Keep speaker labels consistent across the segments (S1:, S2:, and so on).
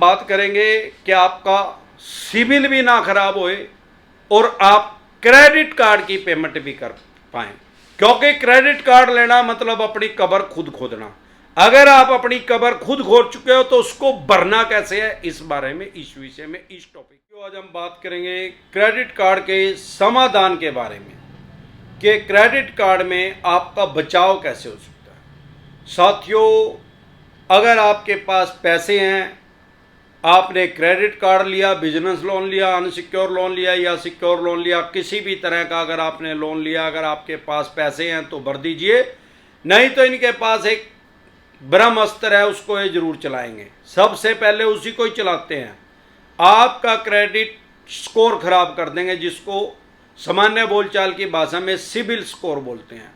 S1: बात करेंगे कि आपका सिबिल भी ना खराब होए और आप क्रेडिट कार्ड की पेमेंट भी कर पाएं, क्योंकि क्रेडिट कार्ड लेना मतलब अपनी कब्र खुद खोदना। अगर आप अपनी कब्र खुद खोद चुके हो तो उसको भरना कैसे है, इस बारे में, इस विषय में, इस टॉपिक की आज हम बात करेंगे क्रेडिट कार्ड के समाधान के बारे में कि क्रेडिट कार्ड में आपका बचाव कैसे हो सकता है। साथियों, अगर आपके पास पैसे हैं, आपने क्रेडिट कार्ड लिया, बिजनेस लोन लिया, अनसिक्योर लोन लिया या सिक्योर लोन लिया, किसी भी तरह का अगर आपने लोन लिया, अगर आपके पास पैसे हैं तो भर दीजिए, नहीं तो इनके पास एक ब्रह्मास्त्र है, उसको ये जरूर चलाएंगे। सबसे पहले उसी को ही चलाते हैं, आपका क्रेडिट स्कोर खराब कर देंगे, जिसको सामान्य बोलचाल की भाषा में सिबिल स्कोर बोलते हैं।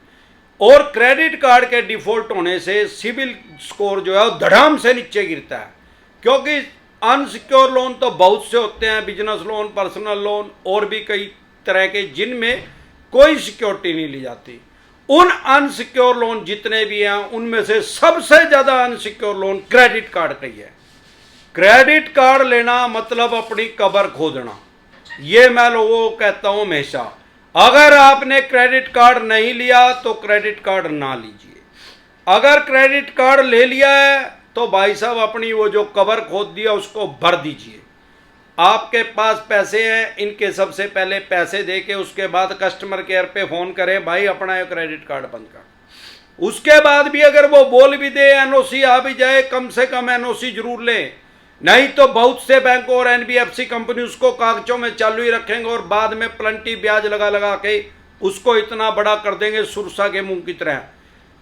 S1: और क्रेडिट कार्ड के डिफॉल्ट होने से सिबिल स्कोर जो है वो धड़ाम से नीचे गिरता है, क्योंकि अनसिक्योर लोन तो बहुत से होते हैं, बिजनेस लोन, पर्सनल लोन और भी कई तरह के, जिनमें कोई सिक्योरिटी नहीं ली जाती। उन अनसिक्योर लोन जितने भी हैं उनमें से सबसे ज्यादा अनसिक्योर लोन क्रेडिट कार्ड का ही है। क्रेडिट कार्ड लेना मतलब अपनी कब्र खोदना, ये मैं लोगों को कहता हूं हमेशा। अगर आपने क्रेडिट कार्ड नहीं लिया तो क्रेडिट कार्ड ना लीजिए। अगर क्रेडिट कार्ड ले लिया है तो भाई साहब अपनी वो जो कब्र खोद दिया उसको भर दीजिए। आपके पास पैसे हैं, इनके सबसे पहले पैसे देके उसके बाद कस्टमर केयर पे फोन करें, भाई अपना ये क्रेडिट कार्ड बंद कर। उसके बाद भी अगर वो बोल भी दे, एनओसी आ भी जाए, कम से कम एनओसी जरूर लें, नहीं तो बहुत से बैंक और एनबीएफसी कंपनी उसको कागजों में चालू ही रखेंगे और बाद में प्लंटी ब्याज लगा लगा के उसको इतना बड़ा कर देंगे सुरसा के मुंह की तरह।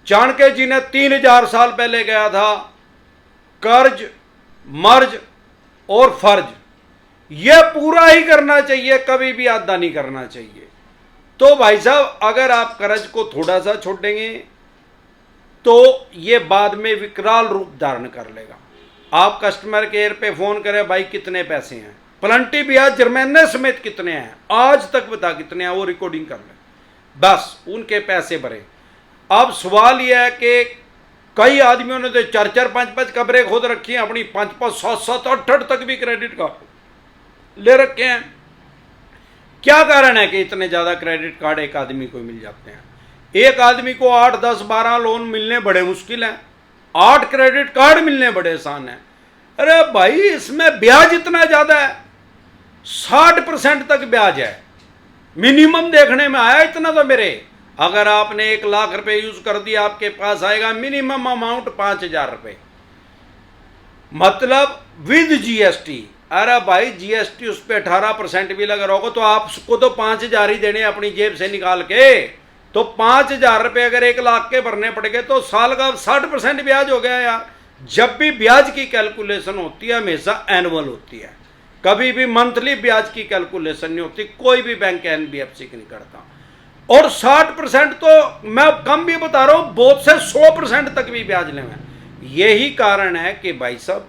S1: चाणक्य जी ने 3000 साल पहले गया था, कर्ज, मर्ज और फर्ज, यह पूरा ही करना चाहिए, कभी भी आधा नहीं करना चाहिए। तो भाई साहब अगर आप कर्ज को थोड़ा सा छोड़ेंगे तो ये बाद में विकराल रूप धारण कर लेगा। आप कस्टमर केयर पे फोन करें, भाई कितने पैसे हैं, प्लंटी ब्याज जुर्माने समेत कितने हैं, आज तक बता कितने हैं, वो रिकॉर्डिंग कर ले, बस उनके पैसे भरे। अब सवाल यह है कि कई आदमियों ने तो 4-4, 5-5 कब्रें खोद रखी हैं, अपनी 5-5, 7-7, 8-8 तक भी क्रेडिट कार्ड ले रखे हैं। क्या कारण है कि इतने ज्यादा क्रेडिट कार्ड एक आदमी को मिल जाते हैं? एक आदमी को 8, 10, 12 लोन मिलने बड़े मुश्किल हैं, 8 क्रेडिट कार्ड मिलने बड़े आसान हैं। अरे भाई इसमें ब्याज इतना ज्यादा है, 60% तक ब्याज है, मिनिमम देखने में आया इतना तो मेरे। अगर आपने 1 लाख रुपए यूज कर दिया, आपके पास आएगा मिनिमम अमाउंट 5000 रुपए, मतलब विद जीएसटी। अरे भाई जीएसटी उस पर 18% भी लगा होगा तो आपको तो 5000 ही देने अपनी जेब से निकाल के। तो 5000 रुपए अगर 1 लाख के भरने पड़ गए तो साल का 60% ब्याज हो गया यार। जब भी ब्याज की कैलकुलेशन होती है हमेशा एनुअल होती है, कभी भी मंथली ब्याज की कैलकुलेशन नहीं होती, कोई भी बैंक एनबीएफसी की नहीं करता। और 60% तो मैं कम भी बता रहा हूं, बहुत से 100% तक भी ब्याज लेंगे। यही कारण है कि भाई साहब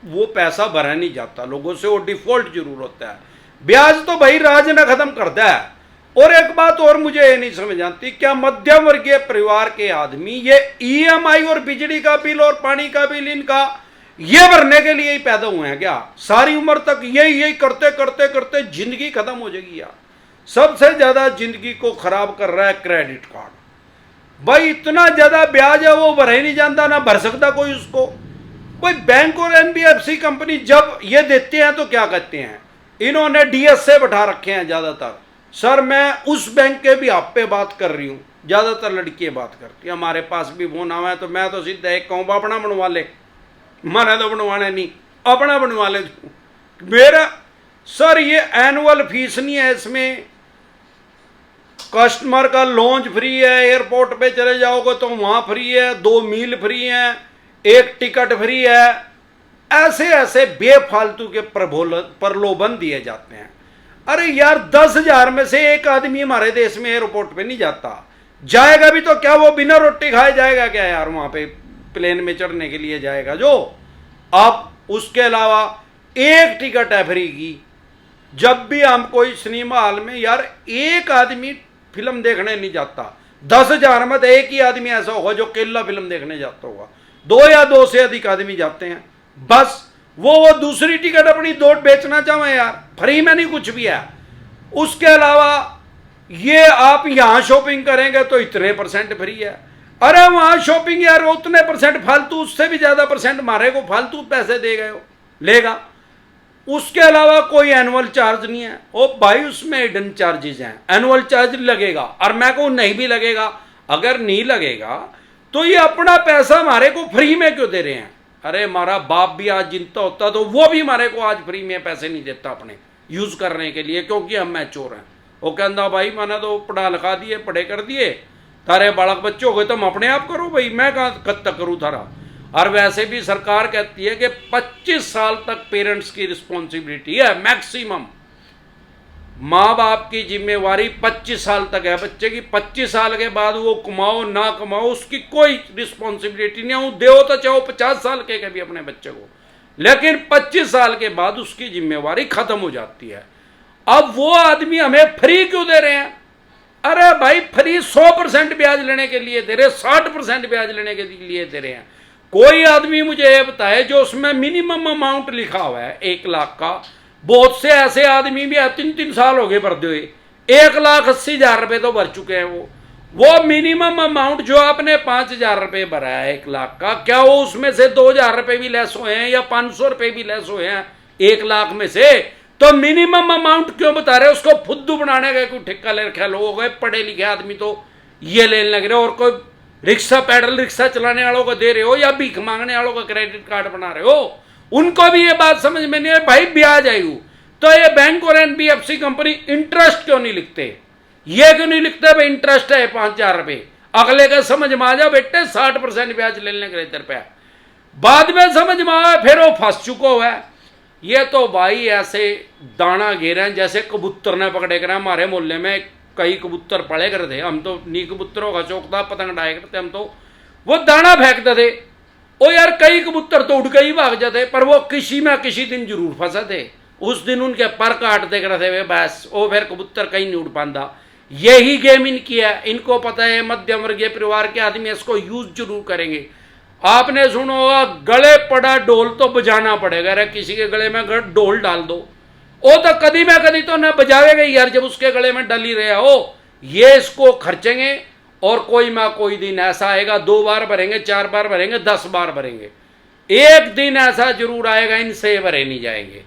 S1: वो पैसा भरा नहीं जाता लोगों से, वो डिफॉल्ट जरूर होता है। ब्याज तो भाई राज ने खत्म करता है। और एक बात और मुझे ये नहीं समझ आती, क्या मध्यम वर्गीय परिवार के आदमी ये ईएमआई और बिजली का बिल और पानी का बिल इनका ये भरने के लिए ही पैदा हुए हैं क्या? सारी उम्र तक यही करते करते करते जिंदगी खत्म हो जाएगी यार। सबसे ज्यादा जिंदगी को खराब कर रहा है क्रेडिट कार्ड। भाई इतना ज्यादा ब्याज है, वो भर ही नहीं जानता, ना भर सकता कोई उसको। भाई बैंक और एनबीएफसी कंपनी जब ये देते हैं तो क्या कहते हैं, इन्होंने डीएसए बैठा रखे हैं ज्यादातर। सर मैं उस बैंक के भी आप पे बात कर रही हूं, ज्यादातर लड़कियां बात करती हैं, हमारे पास भी वो नाम है, तो मैं तो सीधा एक कहूँ अपना बनवा ले, मैंने तो बनवाना नहीं, अपना बनवा ले मेरा। सर ये एनुअल फीस नहीं है, इसमें कस्टमर का लॉन्च फ्री है, एयरपोर्ट पे चले जाओगे तो वहां फ्री है, 2 मील फ्री है, 1 टिकट फ्री है। ऐसे ऐसे बेफालतू के प्रलोभन दिए जाते हैं। अरे यार 10,000 में से एक आदमी हमारे देश में एयरपोर्ट पे नहीं जाता, जाएगा भी तो क्या वो बिना रोटी खाए जाएगा क्या यार? वहां पे प्लेन में चढ़ने के लिए जाएगा जो आप। उसके अलावा 1 टिकट है फ्री की। जब भी हम कोई सिनेमा हॉल में यार एक आदमी फिल्म देखने नहीं जाता, 10,000 में तो एक ही आदमी ऐसा होगा जो केला फिल्म देखने जाता होगा, 2 या 2 से अधिक आदमी जाते हैं। बस वो दूसरी टिकट अपनी दो बेचना चाहे यार, फ्री में नहीं कुछ भी है। उसके अलावा ये आप यहां शॉपिंग करेंगे तो इतने परसेंट फ्री है, अरे वहां शॉपिंग यार उतने परसेंट फालतू, उससे भी ज्यादा परसेंट मारे को फालतू पैसे दे गए हो लेगा। उसके अलावा कोई एनुअल चार्ज नहीं है। ओ भाई उसमें हिडन चार्जेस हैं, एनुअल चार्ज लगेगा, और मैं कहूं नहीं भी लगेगा। अगर नहीं लगेगा तो ये अपना पैसा हमारे को फ्री में क्यों दे रहे हैं? अरे हमारा बाप भी आज जिंदा होता तो वो भी हमारे को आज फ्री में पैसे नहीं देता अपने यूज करने के लिए, क्योंकि हम मैच्योर हैं। वो कहता भाई मैंने तो पढ़ा लिखा दिए, पढ़े कर दिए, तारे बालक बच्चे हो गए, तुम अपने आप करो भाई, मैं कद तक करूँ थारा। और वैसे भी सरकार कहती है कि 25 साल तक पेरेंट्स की रिस्पॉन्सिबिलिटी है मैक्सिमम, माँ बाप की जिम्मेवारी 25 साल तक है बच्चे की। 25 साल के बाद वो कमाओ ना कमाओ उसकी कोई रिस्पॉन्सिबिलिटी नहीं है, दे तो चाहो 50 साल के भी अपने बच्चे को, लेकिन 25 साल के बाद उसकी जिम्मेवारी खत्म हो जाती है। अब वो आदमी हमें फ्री क्यों दे रहे हैं? अरे भाई फ्री 100% ब्याज लेने के लिए दे रहे, 60% ब्याज लेने के लिए दे रहे हैं। कोई आदमी मुझे ये बताए जो उसमें मिनिमम अमाउंट लिखा हुआ है 1 लाख का। बहुत से ऐसे आदमी भी 3-3 साल हो गए भरते हुए, 1,80,000 रुपये तो भर चुके हैं। वो मिनिमम अमाउंट जो आपने 5,000 रुपये भरा है 1 लाख का, क्या वो उसमें से 2,000 रुपये भी लेस हुए हैं या 500 रुपये भी लेस हुए हैं 1 लाख में से? तो मिनिमम अमाउंट क्यों बता रहे? उसको फुद्दू बनाने का कोई ठेका ले रखा। लोग हो गए पढ़े लिखे आदमी तो ये लेने लग रहे हो, और कोई रिक्शा पैडल रिक्शा चलाने वालों को दे रहे हो या भीख मांगने वालों का क्रेडिट कार्ड बना रहे हो, उनको भी ये बात समझ में नहीं है। भाई ब्याज आयु तो ये बैंक और एनबीएफसी कंपनी इंटरेस्ट क्यों नहीं लिखते? ये क्यों नहीं लिखते भाई इंटरेस्ट है 5,000 रुपये? अगले का समझ में आ जा बेटे 60% ब्याज लेने के लिए पे, बाद में समझ में आया फिर वो फंस चुका हुआ है। ये तो भाई ऐसे दाना घेरे हैं जैसे कबूतर ने पकड़े कर। हमारे मोहल्ले में कई कबूतर पड़े करते थे, हम तो नी कबूतरों का शौक था, पतंग डाया करते हम तो, वो दाना फेंकते थे। ओ यार कई कबूतर तो उड़ के ही भाग जाते, पर वो किसी में किसी दिन जरूर फंसे थे। उस दिन उनके पर काटते करते थे बस, वो फिर कबूतर कहीं नहीं उड़ पाता। यही गेम इनकी है, इनको पता है मध्यम वर्गीय परिवार के आदमी इसको यूज जरूर करेंगे। आपने सुना होगा गले पड़ा ढोल तो बजाना पड़ेगा। अरे किसी के गले में अगर ढोल डाल दो वो तो कभी मैं कभी तो ना बजावेगा यार, जब उसके गले में डल ही रहा हो। ये इसको खर्चेंगे और कोई माँ कोई दिन ऐसा आएगा 2 बार भरेंगे, 4 बार भरेंगे, 10 बार भरेंगे, एक दिन ऐसा जरूर आएगा इनसे भरे नहीं जाएंगे।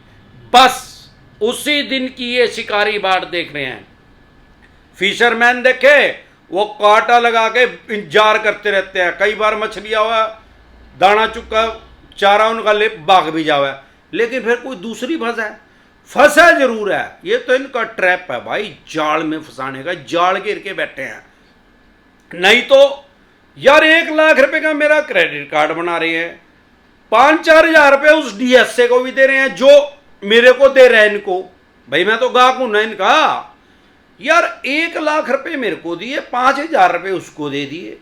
S1: बस उसी दिन की ये शिकारी बाट देख रहे हैं। फिशरमैन देखे वो कांटा लगा के इंतजार करते रहते हैं, कई बार मछलियां हुआ दाना चुका चारा उनका ले भाग भी जावा, लेकिन फिर कोई दूसरी फंसा जरूर है। ये तो इनका ट्रैप है भाई, जाल में फंसाने का, जाल घेर के बैठे हैं। नहीं तो यार 1 लाख रुपए का मेरा क्रेडिट कार्ड बना रहे हैं, 5-4 हजार रुपये उस डीएसए को भी दे रहे हैं जो मेरे को दे रहे हैं इनको। भाई मैं तो गाहक हूं ना इनका। यार 1 लाख रुपए मेरे को दिए, 5,000 रुपये उसको दे दिए,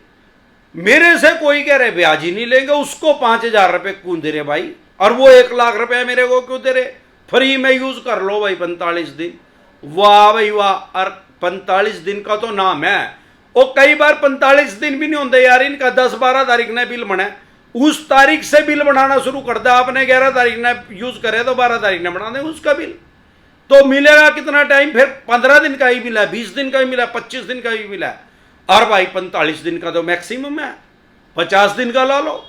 S1: मेरे से कोई कह रहे ब्याज ही नहीं लेंगे, उसको 5,000 रुपये क्यों दे रहे भाई? और वो 1 लाख रुपया मेरे को क्यों दे रहे? फ्री में यूज कर लो भाई 45 दिन। वाह भाई वाह। और 45 दिन का तो नाम है, और कई बार 45 दिन भी नहीं होते यार इनका। 10-12 तारीख ने बिल बना, उस तारीख से बिल बनाना शुरू कर दे। आपने 11 तारीख ने यूज करे तो 12 तारीख ने बना दे उसका बिल, तो मिलेगा कितना टाइम? फिर 15 दिन का ही मिला, 20 दिन का ही मिला, 25 दिन का ही मिला। और भाई 45 दिन का तो मैक्सिमम है, 50 दिन का ला लो।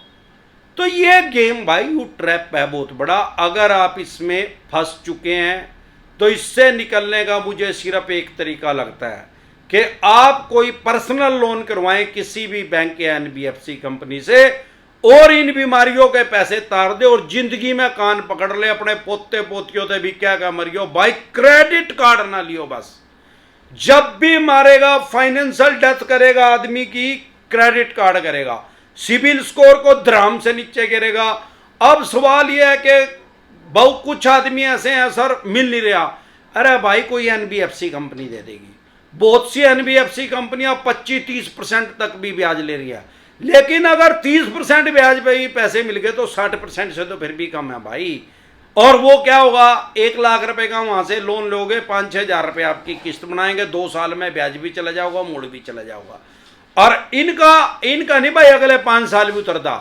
S1: तो ये गेम भाई वो ट्रैप है बहुत बड़ा। अगर आप इसमें फंस चुके हैं तो इससे निकलने का मुझे सिर्फ एक तरीका लगता है कि आप कोई पर्सनल लोन करवाएं किसी भी बैंक या एनबीएफसी कंपनी से, और इन बीमारियों के पैसे तार दे और जिंदगी में कान पकड़ ले। अपने पोते पोतियों से भी क्या मरियो भाई, क्रेडिट कार्ड ना लियो बस। जब भी मारेगा फाइनेंशियल डेथ करेगा आदमी की, क्रेडिट कार्ड करेगा, सिविल स्कोर को धराम से नीचे गिरेगा। अब सवाल यह है कि बहुत कुछ आदमी ऐसे हैं सर मिल नहीं रहा, अरे भाई कोई एनबीएफसी कंपनी दे देगी। बहुत सी एनबीएफसी कंपनियां 25-30% तक भी ब्याज ले रही है, लेकिन अगर 30% ब्याज पे ही पैसे मिल गए तो 60% से तो फिर भी कम है भाई। और वो क्या होगा, 1 लाख रुपए का वहां से लोन लोगे, 5-6 हजार रुपये आपकी किस्त बनाएंगे, 2 साल में ब्याज भी चला जाओगा, मूल भी चला जाओगा। और इनका नहीं भाई अगले 5 साल भी उतरता,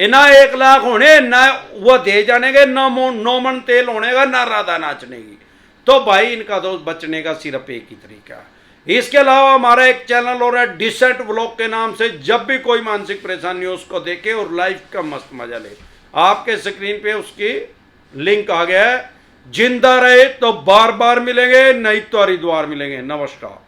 S1: इना 1 लाख होने ना वो दे जाने के, ना 9 मन तेल होने का, ना राधा नाचने की। तो भाई इनका तो बचने का सिर्फ एक ही तरीका है। इसके अलावा हमारा एक चैनल और है डिसेट व्लॉग के नाम से, जब भी कोई मानसिक परेशानी हो उसको देखे और लाइफ का मस्त मजा ले। आपके स्क्रीन पे उसकी लिंक आ गया है। जिंदा रहे तो बार बार मिलेंगे, नहीं तो हरिद्वार मिलेंगे। नमस्कार।